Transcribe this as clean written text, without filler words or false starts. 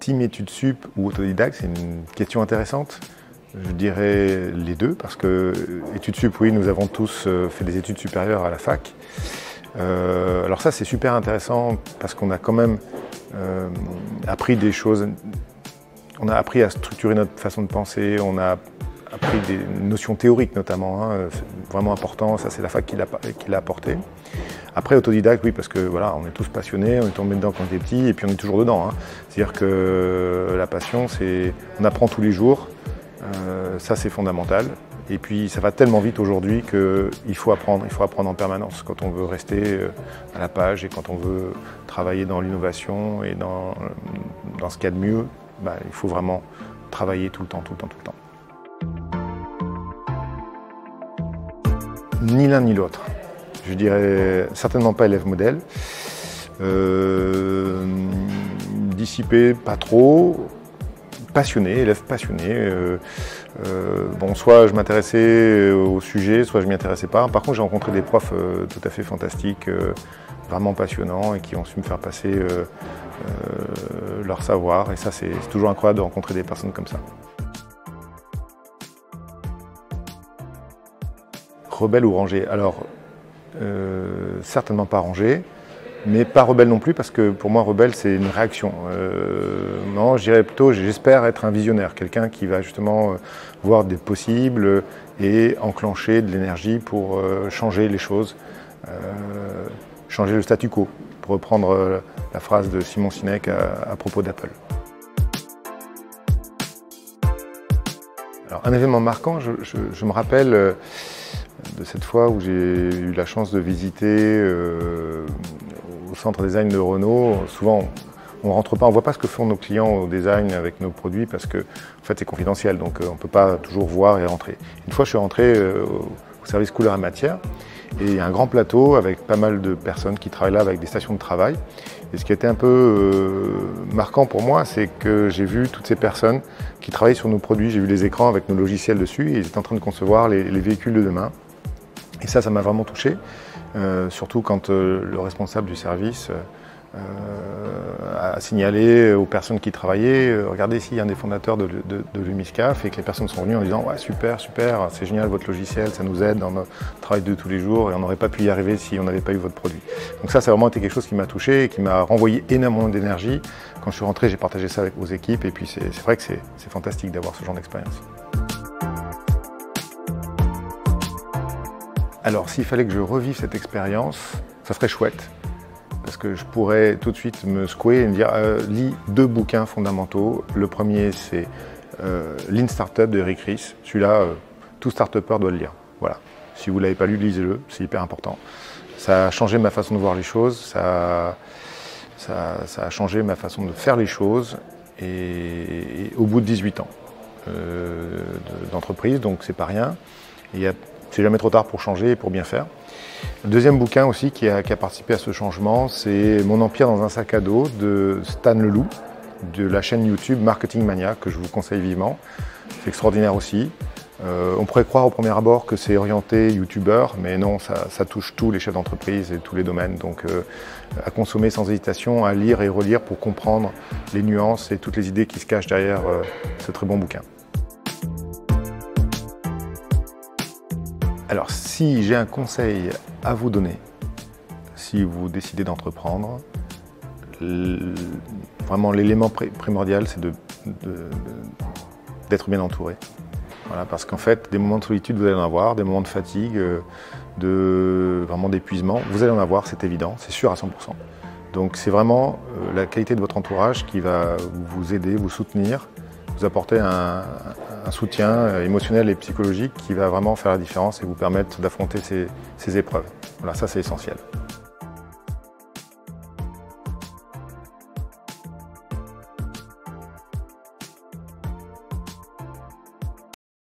team études sup ou autodidacte, c'est une question intéressante. Je dirais les deux, parce que études sup, oui, nous avons tous fait des études supérieures à la fac. Alors ça, c'est super intéressant parce qu'on a quand même appris des choses. On a appris à structurer notre façon de penser, on a appris des notions théoriques notamment, hein, c'est vraiment important, ça c'est la fac qui l'a apporté. Après autodidacte, oui, parce que voilà, on est tous passionnés, on est tombé dedans quand on était petit et puis on est toujours dedans. Hein. C'est-à-dire que la passion, c'est on apprend tous les jours, ça c'est fondamental. Et puis ça va tellement vite aujourd'hui qu'il faut apprendre en permanence quand on veut rester à la page et quand on veut travailler dans l'innovation et dans ce qu'il y a de mieux, bah, il faut vraiment travailler tout le temps. Ni l'un ni l'autre. Je dirais certainement pas élève modèle. Dissipé, pas trop. Passionné, élève passionné. Bon, soit je m'intéressais au sujet, soit je m'y intéressais pas. Par contre, j'ai rencontré des profs tout à fait fantastiques, vraiment passionnants et qui ont su me faire passer leur savoir. Et ça, c'est toujours incroyable de rencontrer des personnes comme ça. Rebelle ou rangé? Alors, certainement pas rangé, mais pas rebelle non plus, parce que pour moi, rebelle, c'est une réaction. Non, je dirais plutôt, j'espère être un visionnaire, quelqu'un qui va justement voir des possibles et enclencher de l'énergie pour changer les choses, changer le statu quo, pour reprendre la phrase de Simon Sinek à propos d'Apple. Alors, un événement marquant, je me rappelle de cette fois où j'ai eu la chance de visiter au centre design de Renault. Souvent, on ne rentre pas, on ne voit pas ce que font nos clients au design avec nos produits parce que en fait, c'est confidentiel, donc on ne peut pas toujours voir et rentrer. Une fois, je suis rentré au service couleur et matière et il y a un grand plateau avec pas mal de personnes qui travaillent là avec des stations de travail. Et ce qui a été un peu marquant pour moi, c'est que j'ai vu toutes ces personnes qui travaillent sur nos produits. J'ai vu les écrans avec nos logiciels dessus et ils étaient en train de concevoir les véhicules de demain. Et ça m'a vraiment touché, surtout quand le responsable du service a signalé aux personnes qui travaillaient, regardez ici, il y a un des fondateurs de l'UMISCAF, et que les personnes sont venues en disant ouais, super, c'est génial votre logiciel, ça nous aide dans notre travail de tous les jours et on n'aurait pas pu y arriver si on n'avait pas eu votre produit. Donc ça a vraiment été quelque chose qui m'a touché et qui m'a renvoyé énormément d'énergie. Quand je suis rentré, j'ai partagé ça avec vos équipes et puis c'est vrai que c'est fantastique d'avoir ce genre d'expérience. Alors, s'il fallait que je revive cette expérience, ça serait chouette, parce que je pourrais tout de suite me secouer et me dire lis 2 bouquins fondamentaux. Le premier, c'est Lean Startup de Eric Ries. Celui-là, tout start-upper doit le lire. Voilà. Si vous ne l'avez pas lu, lisez-le, c'est hyper important. Ça a changé ma façon de voir les choses, ça a changé ma façon de faire les choses, et au bout de 18 ans d'entreprise, donc c'est pas rien. C'est jamais trop tard pour changer et pour bien faire. Le deuxième bouquin aussi qui a participé à ce changement, c'est Mon empire dans un sac à dos de Stan Leloup, de la chaîne YouTube Marketing Mania, que je vous conseille vivement. C'est extraordinaire aussi. On pourrait croire au premier abord que c'est orienté youtubeur, mais non, ça touche tous les chefs d'entreprise et tous les domaines. Donc à consommer sans hésitation, à lire et relire pour comprendre les nuances et toutes les idées qui se cachent derrière ce très bon bouquin. Alors, si j'ai un conseil à vous donner, si vous décidez d'entreprendre, vraiment l'élément primordial, c'est d'être bien entouré. Voilà, parce qu'en fait, des moments de solitude, vous allez en avoir, des moments de fatigue, vraiment d'épuisement, vous allez en avoir, c'est évident, c'est sûr à 100%. Donc c'est vraiment la qualité de votre entourage qui va vous aider, vous soutenir, vous apporter un soutien émotionnel et psychologique qui va vraiment faire la différence et vous permettre d'affronter ces épreuves. Voilà, ça c'est essentiel.